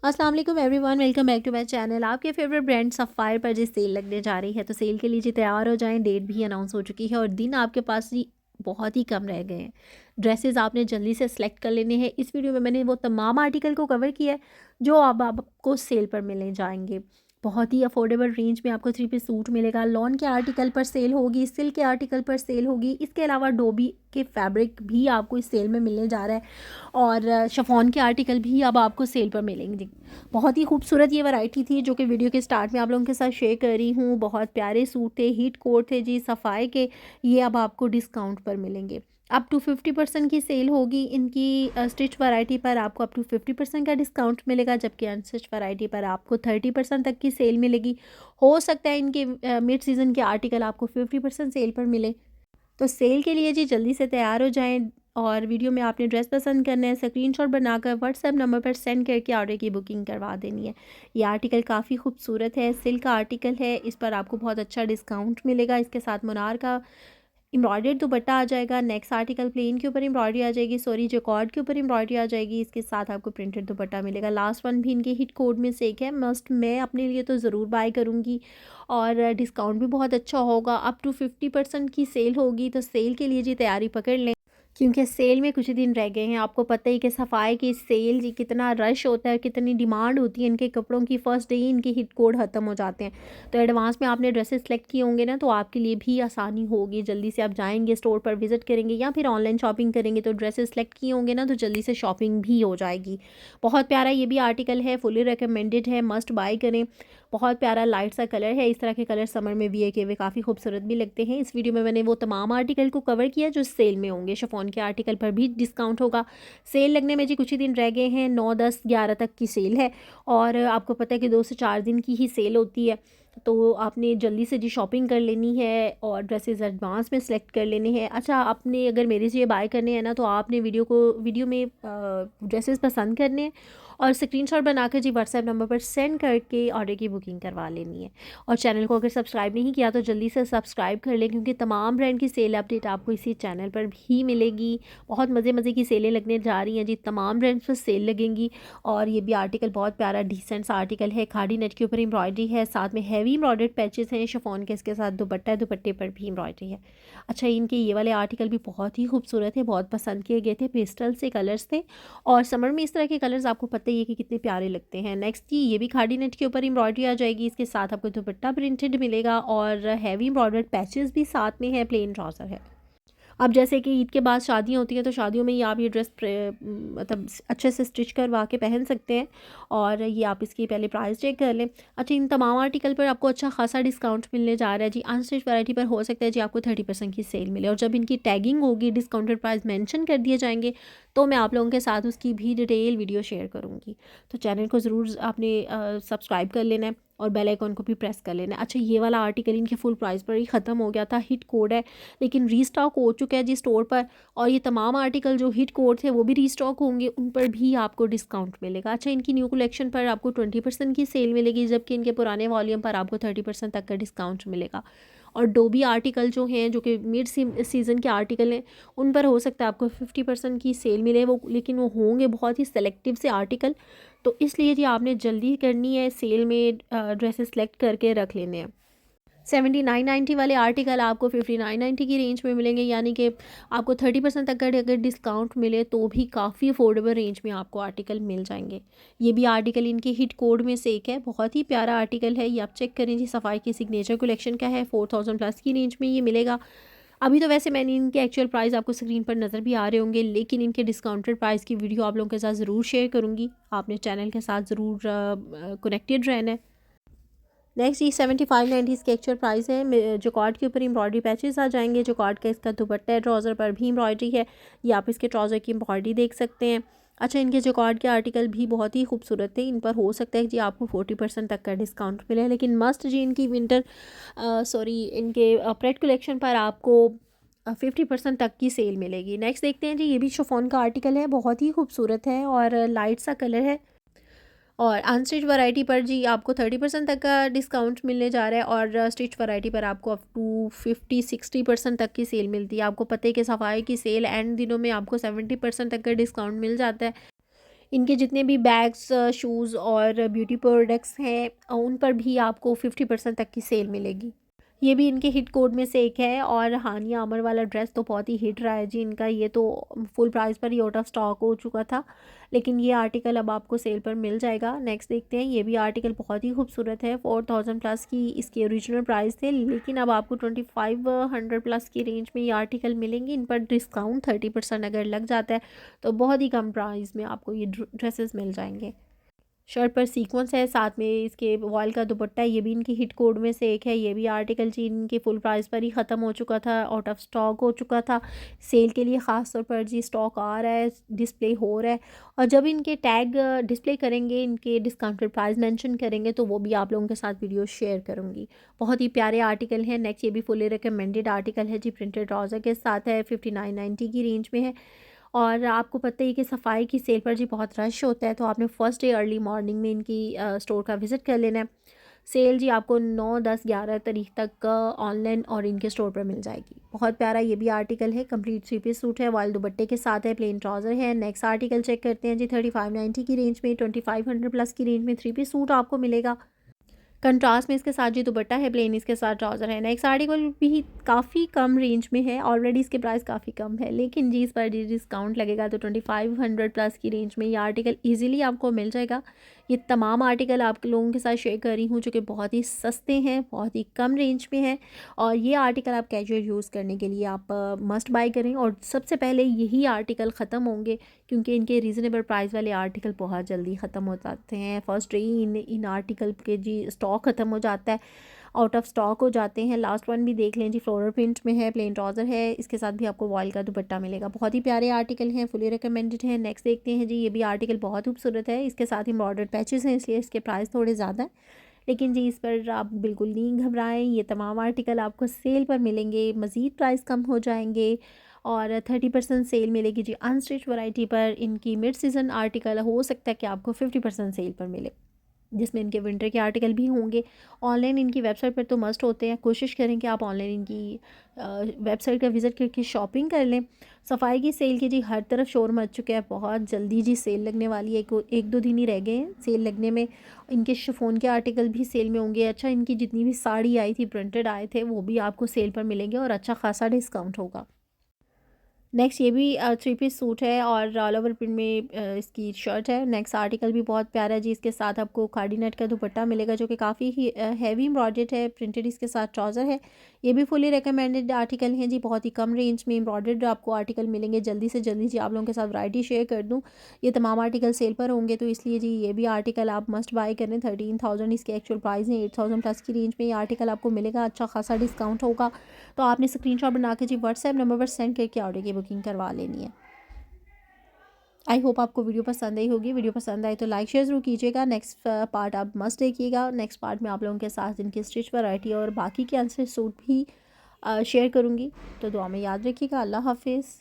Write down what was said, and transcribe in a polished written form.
अस्सलाम वालेकुम everyone, welcome back to my channel. आपके फेवरेट ब्रांड सफ़ायर पर जिस सेल लगने जा रही है, तो सेल के लिए जी तैयार हो जाएं। डेट भी अनाउंस हो चुकी है और दिन आपके पास जी बहुत ही कम रह गए हैं। ड्रेसेस आपने जल्दी से सिलेक्ट कर लेने हैं। इस वीडियो में मैंने वो तमाम आर्टिकल को कवर किया है जो अब आपको सेल पर मिलने जाएंगे। बहुत ही अफोर्डेबल रेंज में आपको 3 पीस सूट मिलेगा। लॉन के आर्टिकल पर सेल होगी, सिल्क के आर्टिकल पर सेल होगी। इसके अलावा डोबी के फैब्रिक भी आपको इस सेल में मिलने जा रहा है और शिफॉन के आर्टिकल भी अब आपको सेल पर मिलेंगे। बहुत ही खूबसूरत ये वैरायटी थी जो कि वीडियो के स्टार्ट में आप लोगों के साथ शेयर कर रही हूँ। बहुत प्यारे सूट थे, हीट कोट थे जी सफ़ाई के। ये अब आपको डिस्काउंट पर मिलेंगे। अप टू 50% की सेल होगी इनकी। स्टिच वैरायटी पर आपको अप टू 50% का डिस्काउंट मिलेगा, जबकि अनस्टिच वैरायटी पर आपको 30% तक की सेल मिलेगी। हो सकता है इनके मिड सीज़न के आर्टिकल आपको 50% सेल पर मिले। तो सेल के लिए जी जल्दी से तैयार हो जाएं और वीडियो में आपने ड्रेस पसंद करना है, स्क्रीनशॉट बनाकर व्हाट्सएप नंबर पर सेंड करके ऑर्डर की बुकिंग करवा देनी है। ये आर्टिकल काफ़ी खूबसूरत है, सिल्क का आर्टिकल है। इस पर आपको बहुत अच्छा डिस्काउंट मिलेगा। इसके साथ मुनार का एम्ब्रॉयडर्ड दुपट्टा आ जाएगा। नेक्स्ट आर्टिकल प्लेन के ऊपर एम्ब्रॉयडरी आ जाएगी, सॉरी जैकार्ड के ऊपर एम्ब्रॉयडरी आ जाएगी। इसके साथ आपको प्रिंटेड दुपट्टा मिलेगा। लास्ट वन भी इनके हिट कोड में से एक है, मस्ट मैं अपने लिए तो ज़रूर बाय करूँगी और डिस्काउंट भी बहुत अच्छा होगा। अप टू 50% की सेल होगी, तो सेल के लिए जी तैयारी पकड़ लें क्योंकि सेल में कुछ ही दिन रह गए हैं। आपको पता ही कि सफ़ाई की सेल जी कितना रश होता है, कितनी डिमांड होती है इनके कपड़ों की। फ़र्स्ट डे ही इनके हिट कोड ख़त्म हो जाते हैं। तो एडवांस में आपने ड्रेसेस सेलेक्ट किए होंगे ना, तो आपके लिए भी आसानी होगी। जल्दी से आप जाएंगे, स्टोर पर विज़िट करेंगे या फिर ऑनलाइन शॉपिंग करेंगे, तो ड्रेसेस सेलेक्ट किए होंगे ना, तो जल्दी से शॉपिंग भी हो जाएगी। बहुत प्यारा ये भी आर्टिकल है, फुली रिकमेंडेड है, मस्ट बाय करें। बहुत प्यारा लाइट सा कलर है। इस तरह के कलर समर में वियर किए हुए काफ़ी खूबसूरत भी लगते हैं। इस वीडियो में मैंने वो तमाम आर्टिकल को कवर किया जो सेल में होंगे। शिफॉन के आर्टिकल पर भी डिस्काउंट होगा। सेल लगने में जी कुछ ही दिन रह गए हैं, 9, 10, 11 तक की सेल है और आपको पता है कि 2 से 4 दिन की ही सेल होती है। तो आपने जल्दी से जी शॉपिंग कर लेनी है और ड्रेसेस एडवांस में सेलेक्ट कर लेने हैं। अच्छा, आपने अगर मेरे से ये बाय करने हैं ना, तो आपने वीडियो में ड्रेसेस पसंद करने हैं और स्क्रीनशॉट बनाकर जी व्हाट्सएप नंबर पर सेंड करके ऑर्डर की बुकिंग करवा लेनी है। और चैनल को अगर सब्सक्राइब नहीं किया तो जल्दी से सब्सक्राइब कर लें, क्योंकि तमाम ब्रांड की सेल अपडेट आपको इसी चैनल पर भी मिलेगी। बहुत मज़े मज़े की सेलें लगने जा रही हैं जी, तमाम ब्रांड्स पर सेल लगेंगी। और ये भी आर्टिकल बहुत प्यारा डिसेंट सा आर्टिकल है। खादी नेट के ऊपर एम्ब्रॉयडरी है, साथ में हैवी एम्ब्रॉयडर्ड पैचेस हैं शिफॉन के। इसके साथ दुपट्टा है, दुपट्टे पर भी एम्ब्रॉयडरी है। अच्छा, इनके ये वाले आर्टिकल भी बहुत ही खूबसूरत है, बहुत पसंद किए गए थे। पेस्टल से कलर्स थे और समर में इस तरह के कलर्स आपको पता ही है कि कितने प्यारे लगते हैं। नेक्स्ट जी ये भी खादी नेट के ऊपर एम्ब्रॉयडरी आ जाएगी। इसके साथ आपको दुपट्टा प्रिंटेड मिलेगा और हैवी एम्ब्रॉयडर्ड पैचेस भी साथ में है। प्लेन ट्राउज़र है। अब जैसे कि ईद के बाद शादियाँ होती हैं, तो शादियों में ये आप ये ड्रेस मतलब अच्छे से स्टिच करवा के पहन सकते हैं और ये आप इसकी पहले प्राइस चेक कर लें। अच्छा, इन तमाम आर्टिकल पर आपको अच्छा खासा डिस्काउंट मिलने जा रहा है जी। अनस्टिच वैरायटी पर हो सकता है जी आपको 30% की सेल मिले और जब इनकी टैगिंग होगी, डिस्काउंटेड प्राइस मेंशन कर दिए जाएंगे, तो मैं आप लोगों के साथ उसकी भी डिटेल वीडियो शेयर करूँगी। तो चैनल को ज़रूर आपने सब्सक्राइब कर लेना है और बेल आइकन को भी प्रेस कर लेना है। अच्छा, ये वाला आर्टिकल इनके फुल प्राइस पर ही ख़त्म हो गया था। हिट कोड है लेकिन रीस्टॉक हो चुका है जी स्टोर पर, और ये तमाम आर्टिकल जो हिट कोड थे वो भी रीस्टॉक होंगे, उन पर भी आपको डिस्काउंट मिलेगा। अच्छा, इनकी न्यू कलेक्शन पर आपको 20% की सेल मिलेगी, जबकि इनके पुराने वॉल्यूम पर आपको 30% तक का डिस्काउंट मिलेगा। और डोबी आर्टिकल जो हैं, जो कि मिड सीज़न के आर्टिकल हैं, उन पर हो सकता है आपको 50% की सेल मिले, वो लेकिन वो होंगे बहुत ही सेलेक्टिव से आर्टिकल। तो इसलिए जी आपने जल्दी करनी है, सेल में ड्रेसेस सेलेक्ट करके रख लेने हैं। 7990 वाले आर्टिकल आपको 5990 की रेंज में मिलेंगे, यानी कि आपको 30% तक का अगर डिस्काउंट मिले तो भी काफ़ी अफोर्डेबल रेंज में आपको आर्टिकल मिल जाएंगे। ये भी आर्टिकल इनके हिट कोड में से एक है। बहुत ही प्यारा आर्टिकल है, ये आप चेक करें जी। सफ़ाई की सिग्नेचर कलेक्शन का है, 4000 प्लस की रेंज में ये मिलेगा। अभी तो वैसे मैंने इनके एक्चुअल प्राइस आपको स्क्रीन पर नज़र भी आ रहे होंगे, लेकिन इनके डिस्काउंटेड प्राइस की वीडियो आप लोगों के साथ ज़रूर शेयर करूँगी। आपने चैनल के साथ ज़रूर कनेक्टेड रहना है। नेक्स्ट ये 7590 इसके एक्चुअल प्राइस है। जॉकार्ड के ऊपर एम्ब्रॉयडरी पैचेस आ जाएंगे। जॉकार्ड का इसका दुपट्टा है, ट्राउज़र पर भी एम्ब्रॉयडरी है। ये आप इसके ट्राउज़र की एम्ब्रॉयडरी देख सकते हैं। अच्छा, इनके जॉकार्ड के आर्टिकल भी बहुत ही खूबसूरत थे। इन पर हो सकता है जी आपको 40% तक का डिस्काउंट मिले, लेकिन मस्ट जी इनकी इनके प्रेट कलेक्शन पर आपको 50% तक की सेल मिलेगी। नेक्स्ट देखते हैं जी, ये भी शिफॉन का आर्टिकल है, बहुत ही खूबसूरत है और लाइट सा कलर है। और अनस्टिच वैरायटी पर जी आपको 30% तक का डिस्काउंट मिलने जा रहा है और स्टिच वैरायटी पर आपको अप टू 50-60% तक की सेल मिलती है। आपको पता है कि सफाई की सेल एंड दिनों में आपको 70% तक का डिस्काउंट मिल जाता है। इनके जितने भी बैग्स, शूज़ और ब्यूटी प्रोडक्ट्स हैं उन पर भी आपको 50% तक की सेल मिलेगी। ये भी इनके हिट कोड में से एक है। और हानिया अमर वाला ड्रेस तो बहुत ही हिट रहा है जी इनका, ये तो फुल प्राइस पर ही आउट ऑफ स्टॉक हो चुका था, लेकिन ये आर्टिकल अब आपको सेल पर मिल जाएगा। नेक्स्ट देखते हैं, ये भी आर्टिकल बहुत ही खूबसूरत है। 4000 प्लस की इसके ओरिजिनल प्राइस थे, लेकिन अब आपको 2500 प्लस की रेंज में ये आर्टिकल मिलेंगे। इन पर डिस्काउंट 30% अगर लग जाता है तो बहुत ही कम प्राइस में आपको ये ड्रेसेस मिल जाएंगे। शर्ट पर सीक्वेंस है, साथ में इसके वॉयल का दुपट्टा है, ये भी इनकी हिट कोड में से एक है। ये भी आर्टिकल जी इनके फुल प्राइस पर ही ख़त्म हो चुका था, आउट ऑफ स्टॉक हो चुका था। सेल के लिए ख़ास तौर पर जी स्टॉक आ रहा है, डिस्प्ले हो रहा है, और जब इनके टैग डिस्प्ले करेंगे, इनके डिस्काउंटेड प्राइस मेंशन करेंगे, तो वो भी आप लोगों के साथ वीडियो शेयर करूँगी। बहुत ही प्यारे आर्टिकल हैं। नेक्स्ट ये भी फुली रिकमेंडेड आर्टिकल है जी, प्रिंटेड ट्राउज़र के साथ है, 5990 की रेंज में है। और आपको पता ही है कि सफाई की सेल पर जी बहुत रश होता है, तो आपने फर्स्ट डे अर्ली मॉर्निंग में इनकी स्टोर का विज़िट कर लेना है। सेल जी आपको 9, 10, 11 तारीख तक ऑनलाइन और इनके स्टोर पर मिल जाएगी। बहुत प्यारा ये भी आर्टिकल है, कंप्लीट 3 पीस सूट है, वाइल दुपट्टे के साथ है, प्लेन ट्राउज़र है। नेक्स्ट आर्टिकल चेक करते हैं जी, 3590 की रेंज में, 2500 प्लस की रेंज में 3 पीस सूट आपको मिलेगा। कंट्रास्ट में इसके साथ जी दुपट्टा है, प्लेन इसके साथ ट्राउज़र है। नेक्स्ट आर्टिकल भी काफ़ी कम रेंज में है, ऑलरेडी इसके प्राइस काफ़ी कम है, लेकिन जी इस पर जी डिस्काउंट लगेगा तो 2500 प्लस की रेंज में ये आर्टिकल ईजिली आपको मिल जाएगा। ये तमाम आर्टिकल आप लोगों के साथ शेयर कर रही हूँ जो कि बहुत ही सस्ते हैं, बहुत ही कम रेंज में हैं, और ये आर्टिकल आप कैजुअल यूज़ करने के लिए आप मस्ट बाय करें। और सबसे पहले यही आर्टिकल ख़त्म होंगे, क्योंकि इनके रीज़नेबल प्राइस वाले आर्टिकल बहुत जल्दी ख़त्म हो जाते हैं। First day he in article के जी स्टॉक ख़त्म हो जाता है, आउट ऑफ स्टॉक हो जाते हैं। लास्ट वन भी देख लें जी, फ्लोरल प्रिंट में है, प्लेन ट्राउज़र है, इसके साथ भी आपको वॉयल का दुपट्टा मिलेगा। बहुत ही प्यारे आर्टिकल हैं, फुली रिकमेंडेड हैं। नेक्स्ट देखते हैं जी, ये भी आर्टिकल बहुत खूबसूरत है, इसके साथ एम्ब्रॉयडर्ड पैचेस हैं, इसलिए इसके प्राइस थोड़े ज़्यादा हैं, लेकिन जी इस पर आप बिल्कुल नहीं घबराएं। ये तमाम आर्टिकल आपको सेल पर मिलेंगे, मज़ीद प्राइस कम हो जाएंगे, और 30% सेल मिलेगी जी अनस्टिच वैरायटी पर। इनकी मिड सीज़न आर्टिकल हो सकता है कि आपको 50% सेल पर मिले, जिसमें इनके विंटर के आर्टिकल भी होंगे। ऑनलाइन इनकी वेबसाइट पर तो मस्ट होते हैं, कोशिश करें कि आप ऑनलाइन इनकी वेबसाइट का विज़िट करके शॉपिंग कर लें। सफाई की सेल की जी हर तरफ शोर मच चुका है, बहुत जल्दी जी सेल लगने वाली है, एक दो दिन ही रह गए हैं सेल लगने में। इनके शिफॉन के आर्टिकल भी सेल में होंगे। अच्छा, इनकी जितनी भी साड़ी आई थी, प्रिंटेड आए थे, वो भी आपको सेल पर मिलेंगे और अच्छा खासा डिस्काउंट होगा। नेक्स्ट ये भी 3 पीस सूट है और ऑल ओवर प्रिंट में इसकी शर्ट है। नेक्स्ट आर्टिकल भी बहुत प्यारा है जी, इसके साथ आपको खाड़ी नेट का दुपट्टा मिलेगा जो कि काफ़ी ही हैवी एम्ब्रॉयडर्ड है, प्रिंटेड इसके साथ ट्राउज़र है। ये भी फुली रिकमेंडेड आर्टिकल हैं जी, बहुत ही कम रेंज में एम्ब्रॉयडर्ड आपको आर्टिकल मिलेंगे। जल्दी से जल्दी जी आप लोगों के साथ वैरायटी शेयर कर दूँ, ये तमाम आर्टिकल सेल पर होंगे, तो इसलिए जी ये भी आर्टिकल आप मस्ट बाय करें। 13,000 इसके एक्चुअल प्राइस है, 8,000 प्लस की रेंज में ये आर्टिकल आपको मिलेगा, अच्छा खासा डिस्काउंट होगा। तो आपने स्क्रीनशॉट बना के जी व्हाट्सएप नंबर पर सेंड करके ऑर्डर की बुकिंग करवा लेनी है। आई होप आपको वीडियो पसंद आई होगी। वीडियो पसंद आए तो लाइक शेयर ज़रूर कीजिएगा। नेक्स्ट पार्ट आप मस्ट देखिएगा। नेक्स्ट पार्ट में आप लोगों के साथ इनकी स्टिच वैरायटी और बाकी के आंसर सूट भी शेयर करूँगी। तो दुआ में याद रखिएगा। अल्लाह हाफिज़।